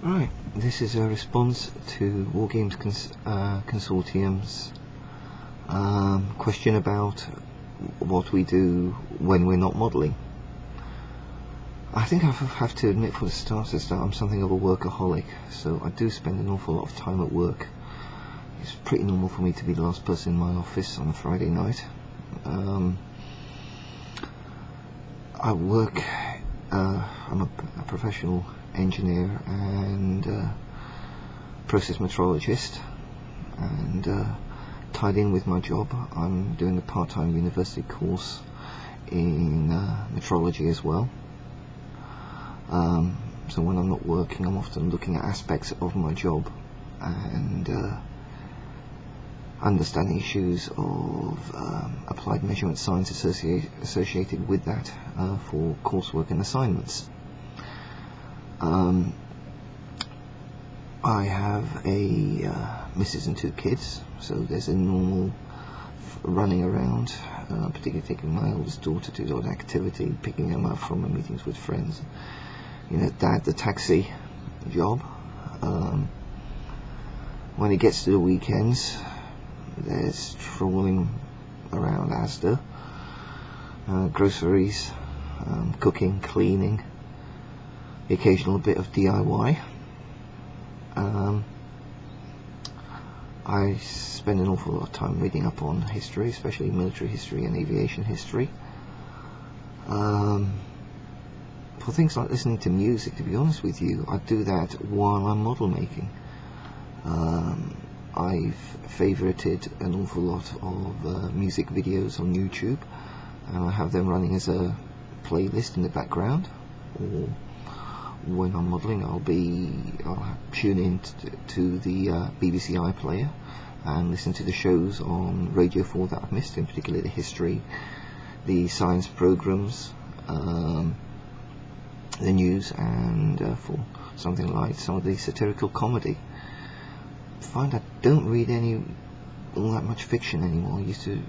Right, this is a response to Wargaming Consortium's question about what we do when we're not modelling. I think I have to admit for the starters that I'm something of a workaholic, so I do spend an awful lot of time at work. It's pretty normal for me to be the last person in my office on a Friday night. I work, I'm a professional engineer and process metrologist, and tied in with my job I'm doing a part-time university course in metrology as well. So when I'm not working, I'm often looking at aspects of my job and understanding issues of applied measurement science associated with that for coursework and assignments. I have a missus and 2 kids, so there's a normal running around, particularly taking my oldest daughter to the odd activity, picking them up from meetings with friends. You know, dad, the taxi job. When it gets to the weekends, there's trawling around Asda, groceries, cooking, cleaning, the occasional bit of DIY. I spend an awful lot of time reading up on history, especially military history and aviation history. For things like listening to music, to be honest with you, I do that while I'm model making. I've favorited an awful lot of music videos on YouTube, and I have them running as a playlist in the background. Or when I'm modelling, I'll tune in to the BBC iPlayer and listen to the shows on Radio 4 that I've missed, in particular the history, the science programmes, the news, and for something like some of the satirical comedy. I find I don't read all that much fiction anymore. I used to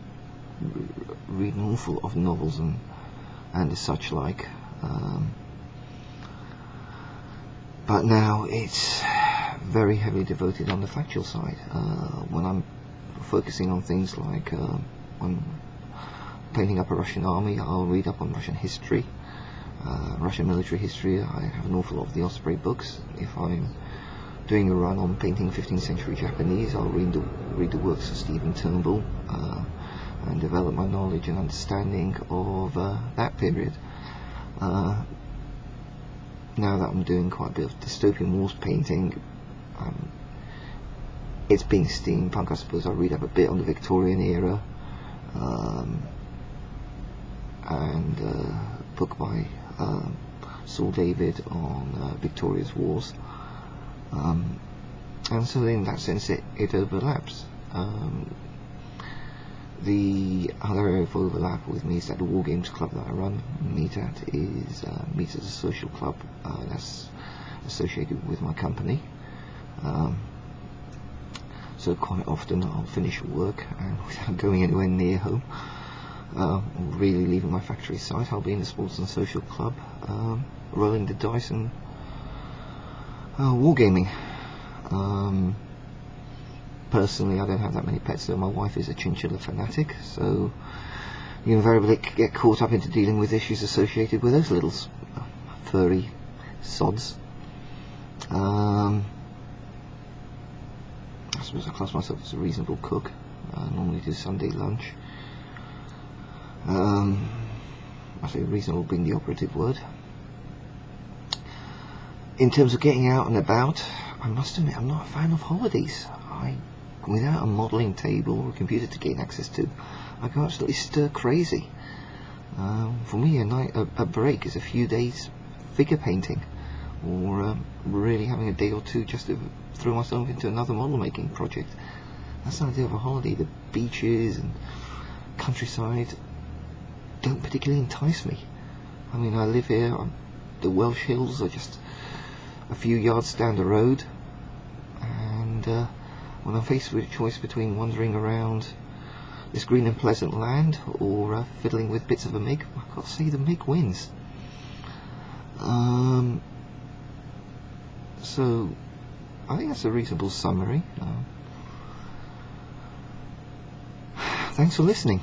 read an awful lot of novels and such like. But now it's very heavily devoted on the factual side. When I'm focusing on things like when painting up a Russian army, I'll read up on Russian history, Russian military history. I have an awful lot of the Osprey books. If I'm doing a run on painting 15th century Japanese, I'll read the works of Stephen Turnbull and develop my knowledge and understanding of that period. Now that I'm doing quite a bit of dystopian wars painting, it's being steampunk, I suppose. I read up a bit on the Victorian era, and a book by Saul David on Victoria's wars, and so in that sense it overlaps. The other area of overlap with me is that the Wargames club that I run, meet as a social club that's associated with my company. So quite often I'll finish work and without going anywhere near home, or really leaving my factory site, I'll be in the sports and social club, rolling the dice and wargaming. Personally, I don't have that many pets, though my wife is a chinchilla fanatic, so you invariably get caught up into dealing with issues associated with those little furry sods. I suppose I class myself as a reasonable cook. I normally do Sunday lunch. I say reasonable being the operative word. In terms of getting out and about, I must admit I'm not a fan of holidays. Without a modelling table or a computer to gain access to, I go absolutely stir crazy. For me, a break is a few days figure painting, or really having a day or two just to throw myself into another model making project. That's the idea of a holiday. The beaches and countryside don't particularly entice me. I mean, I live here, the Welsh Hills are just a few yards down the road, and when I'm faced with a choice between wandering around this green and pleasant land or fiddling with bits of a MIG, I've got to say the MIG wins. So I think that's a reasonable summary. Thanks for listening.